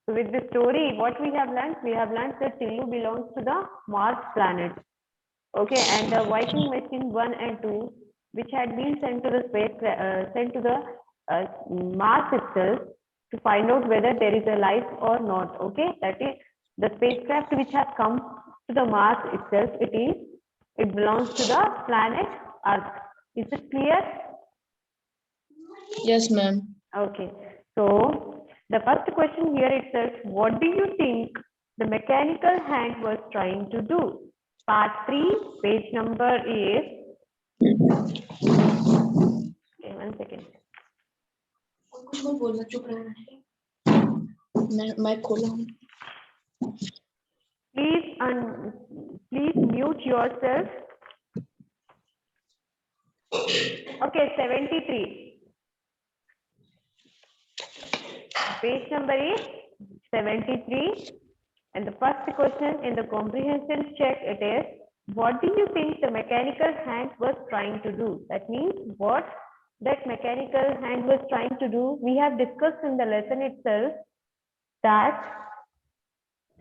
So with the story, what we have learned? We have learned that Tillu belongs to the Mars planet. Okay, and the Viking machine 1 and 2, which had been sent to the space, Mars itself to find out whether there is a life or not. Okay, that is the spacecraft which has come to the Mars itself. It belongs to the planet Earth. Is it clear? Yes, ma'am. Okay, so the first question here it says, what do you think the mechanical hand was trying to do? Part 3, page number is, okay, 1 second. Please mute yourself. Okay, 73. Page number is 73. And the first question in the comprehension check it is, what do you think the mechanical hand was trying to do? That means what that mechanical hand was trying to do. We have discussed in the lesson itself that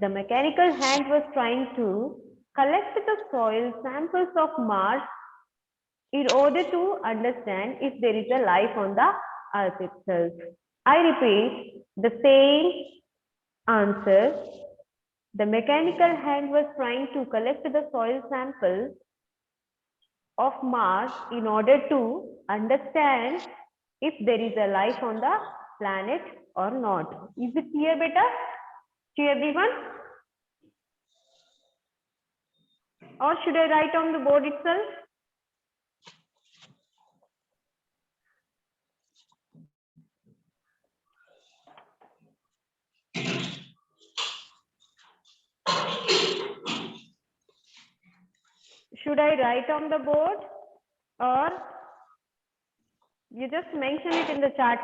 the mechanical hand was trying to collect the soil samples of Mars in order to understand if there is a life on the Earth itself. I repeat the same answer. The mechanical hand was trying to collect the soil sample of Mars in order to understand if there is a life on the planet or not. Is it clear, beta? To everyone? Or should I write on the board itself? Should I write on the board or you just mention it in the chat?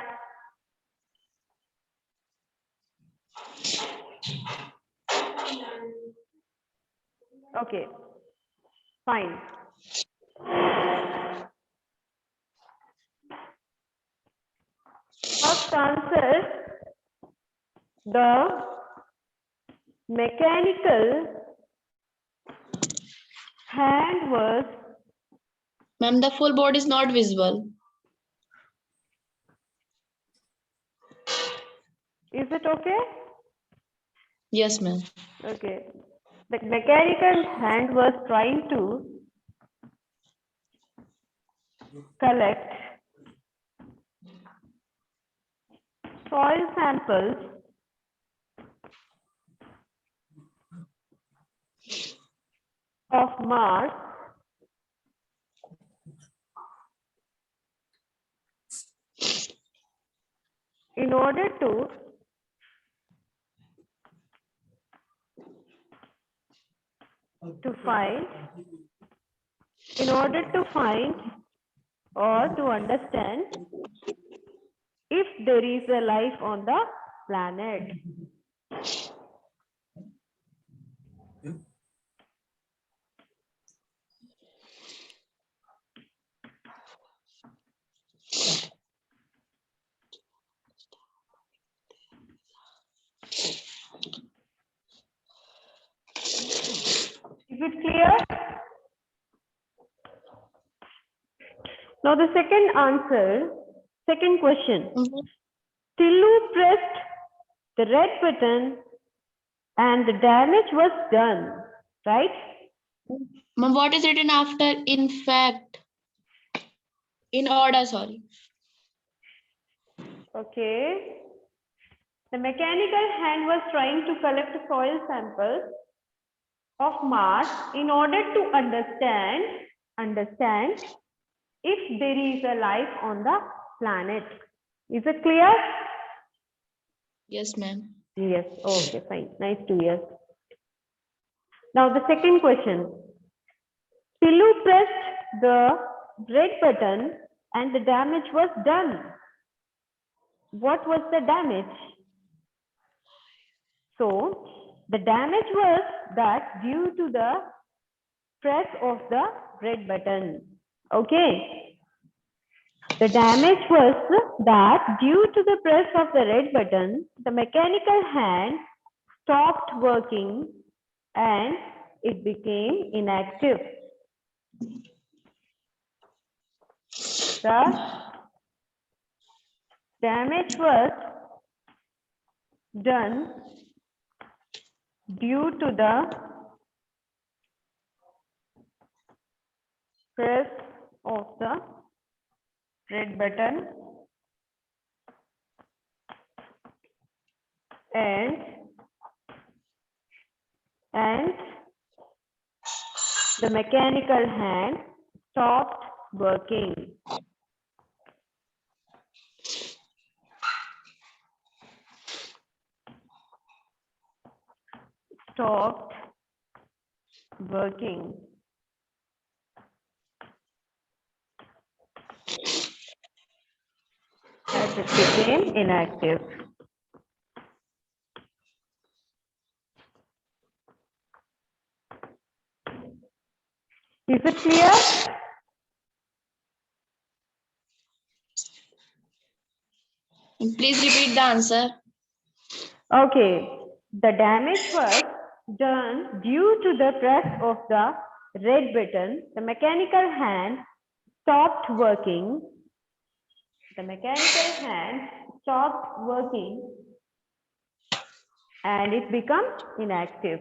Okay, fine. First answer, the mechanical hand was. Ma'am, the full board is not visible. Is it okay? Yes, ma'am. Okay. The mechanical hand was trying to collect soil samples of Mars in order to find or to understand if there is a life on the planet. Is it clear? Now the second question. Tillu pressed the red button and the damage was done, right? Ma'am, what is written after in fact? In order, sorry. Okay. The mechanical hand was trying to collect soil samples of Mars in order to understand if there is a life on the planet. Is it clear? Yes, ma'am. Yes. Okay, fine. Nice to hear. Now the second question. Tillu pressed the red button and the damage was done. What was the damage? So the damage was that due to the press of the red button. Okay. The damage was that due to the press of the red button, the mechanical hand stopped working and it became inactive. The damage was done due to the press of the red button and the mechanical hand stopped working. Stopped working. As it became inactive. Is it clear? Please repeat the answer. Okay. The damage was done due to the press of the red button. The mechanical hand stopped working. The mechanical hand stopped working and it becomes inactive.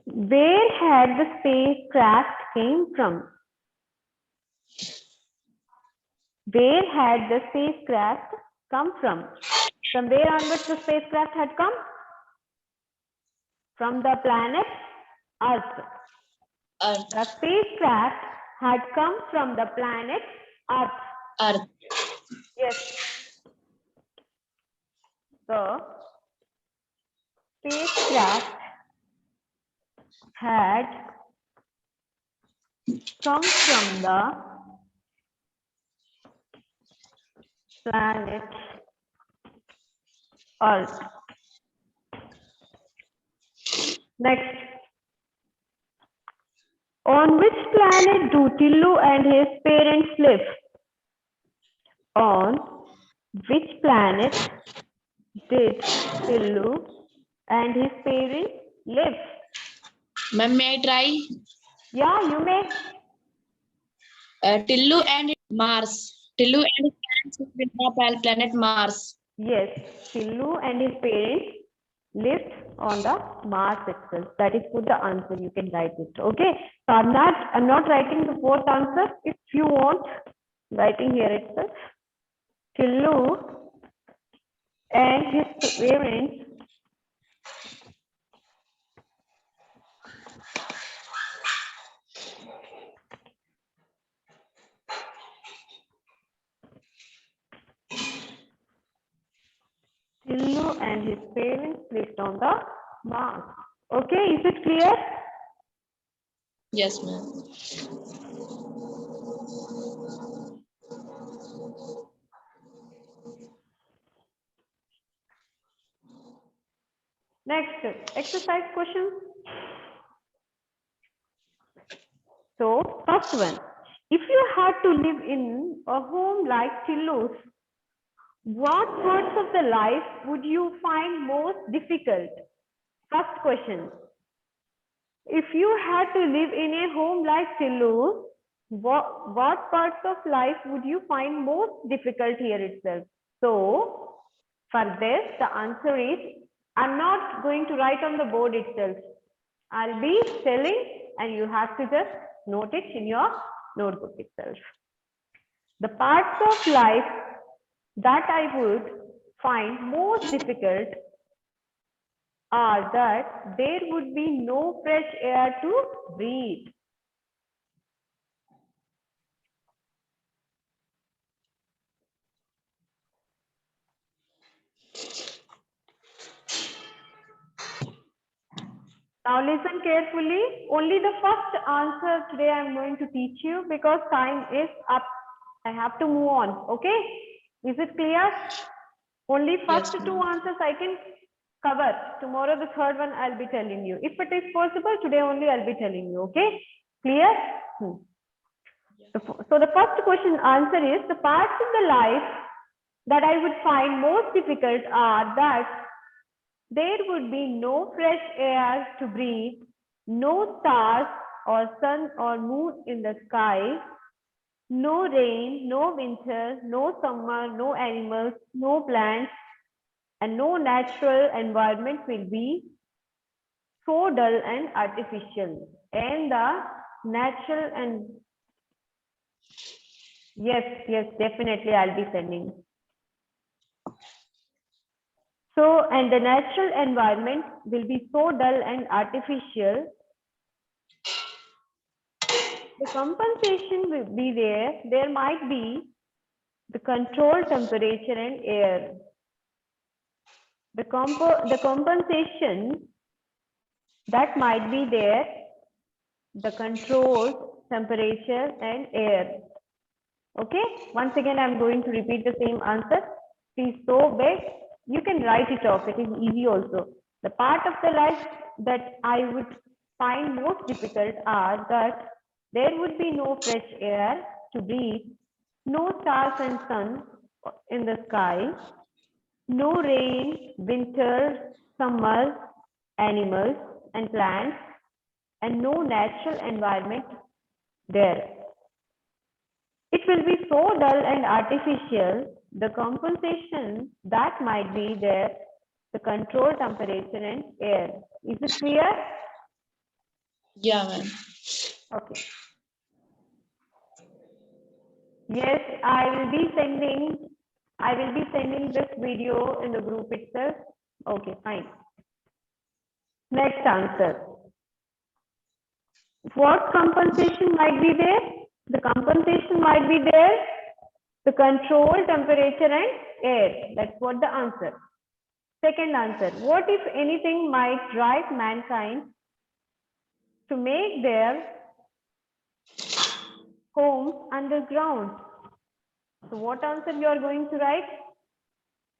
Where had the spacecraft came from? Where had the spacecraft come from? From where onwards the spacecraft had come? From the planet Earth. The spacecraft had come from the planet Earth. Earth. Yes. The spacecraft had come from the planet Earth. Next. On which planet do Tillu and his parents live? On which planet did Tillu and his parents live? Ma'am, may I try? Yeah, you may. Tillu and Mars. Tillu and his parents live in the planet Mars. Yes, Tillu and his parents lived on the Mars itself. That is for the answer. You can write it. Okay. So I'm not writing the fourth answer. If you want, writing here itself. Tillu and his parents Tillu and his parents lived on the Mars. Okay, is it clear? Yes, ma'am. Next, exercise question. So, first one. If you had to live in a home like Tillu's, what parts of the life would you find most difficult? First question. If you had to live in a home like Tillu's, what parts of life would you find most difficult here itself? So, for this, the answer is, I'm not going to write on the board itself. I'll be telling and you have to just note it in your notebook itself. The parts of life that I would find most difficult are that there would be no fresh air to breathe. Now listen carefully. Only the first answer today I'm going to teach you because time is up. I have to move on. Okay? Is it clear? Only first Yes, two ma'am. answers I can cover. Tomorrow, the third one, I'll be telling you. If it is possible, today only I'll be telling you. Okay? Clear? So the first question answer is the parts of the life that I would find most difficult are that there would be no fresh air to breathe, no stars or sun or moon in the sky, no rain, no winter, no summer, no animals, no plants, and no natural environment will be so dull and artificial. And the natural and yes, definitely I'll be sending. So, and the natural environment will be so dull and artificial. The compensation will be there. There might be the controlled temperature and air. The compensation that might be there, the controlled temperature and air. Okay, once again, I'm going to repeat the same answer. Please so big. You can write it off. It is easy also. The part of the life that I would find most difficult are that there would be no fresh air to breathe, no stars and sun in the sky, no rain, winter, summer, animals and plants, and no natural environment there. It will be so dull and artificial, the compensation that might be there, the control temperature and air. Is it clear? Yeah, ma'am. Okay. Yes, I will be sending this video in the group itself. Okay, fine. Next answer. What compensation might be there? The compensation might be there, the control temperature and air. That's what the answer. Second answer. What if anything might drive mankind to make their homes underground? So what answer you are going to write?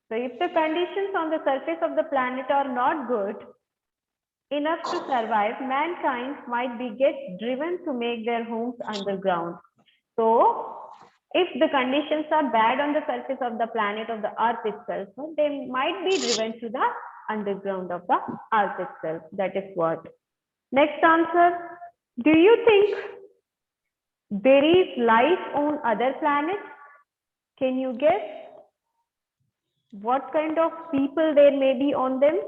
So if the conditions on the surface of the planet are not good enough to survive, mankind might be get driven to make their homes underground. So if the conditions are bad on the surface of the planet of the earth itself, they might be driven to the underground of the earth itself. That is what. Next answer. Do you think there is life on other planets? Can you guess what kind of people there may be on them?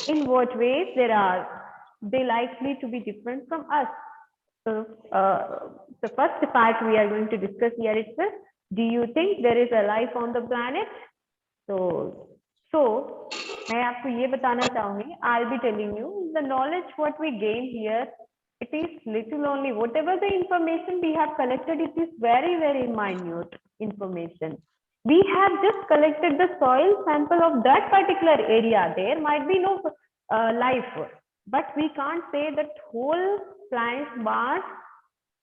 In what ways there are they likely to be different from us? So the first part we are going to discuss here is this. Do you think there is a life on the planet? So मैं आपको ये बताना चाहूंगी. I'll be telling you the knowledge what we gain here. It is little only. Whatever the information we have collected, it is very minute information. We have just collected the soil sample of that particular area. There might be no life, but we can't say that whole planet Mars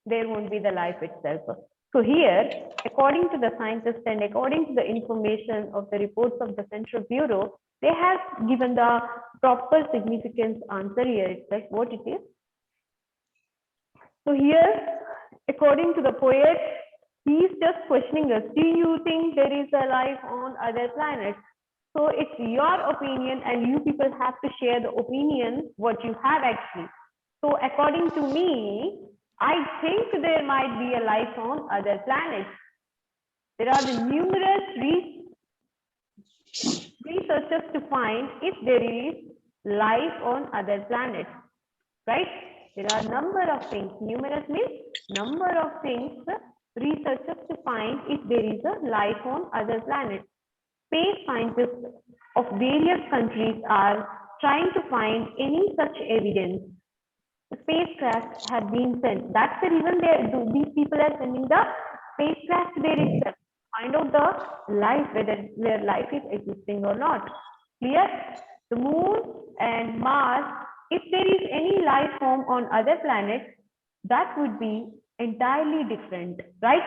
there won't be the life itself. So here, according to the scientists and according to the information of the reports of the Central Bureau, they have given the proper significance answer here itself, what it is. So here, according to the poet, he is just questioning us. Do you think there is a life on other planets? So it's your opinion and you people have to share the opinion what you have actually. So according to me, I think there might be a life on other planets. There are the numerous researchers to find if there is life on other planets, right? There are number of things. Numerous means number of things researchers to find if there is a life on other planets. Space scientists of various countries are trying to find any such evidence. Spacecraft have been sent. That's the reason these people are sending the spacecraft there itself. Find out the life, where life is existing or not. Clear? The moon and Mars, if there is any life form on other planets, that would be entirely different, right?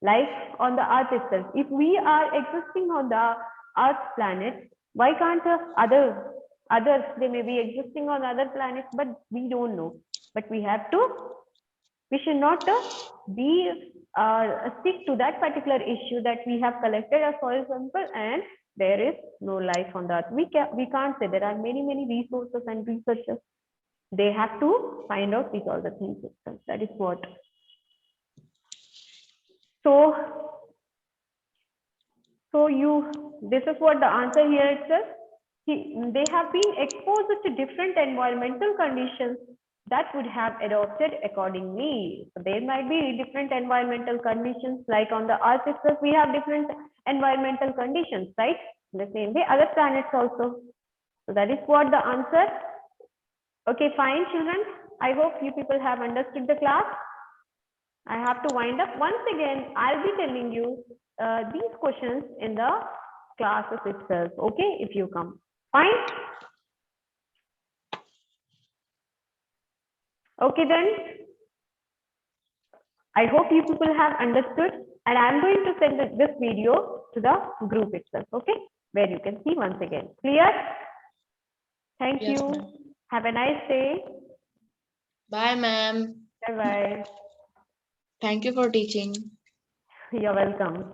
Like on the Earth itself. If we are existing on the Earth planet, Why can't others, they may be existing on other planets, but we don't know. But we should not be stick to that particular issue that we have collected a soil sample and there is no life on the earth. We can't say. There are many resources and researchers. They have to find out these all the things itself. That is what. This is what the answer here itself. They have been exposed to different environmental conditions that would have adopted accordingly. So there might be different environmental conditions, like on the Earth itself, we have different environmental conditions, right? In the same way, other planets also. So that is what the answer. Okay, fine, children. I hope you people have understood the class. I have to wind up. Once again, I'll be telling you these questions in the classes itself. Okay, if you come. Fine. Okay, then. I hope you people have understood, and I'm going to send this video to the group itself. Okay, where you can see once again. Clear? Thank Yes, you. ma'am. Have a nice day. Bye, ma'am. Bye bye. Thank you for teaching. You're welcome.